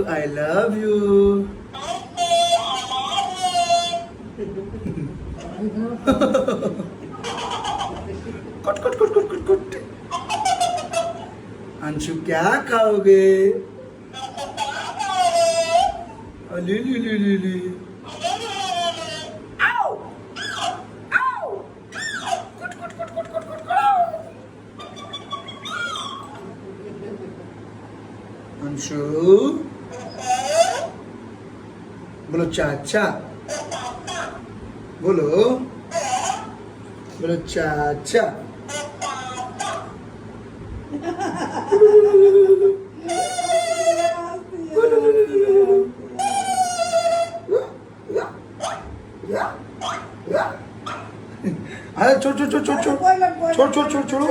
I love you. कुट कुट कुट कुट कुट कुट। अंशु क्या खाओगे? ली ली ली ली ली। आओ आओ। कुट कुट कुट कुट कुट कुट कुट। अंशु बोलो चाचा। बोलो बोलो चाचा। अरे छोड़ छोड़ छोड़ छोड़ छोड़ छोड़ छोड़ छोड़ छोड़।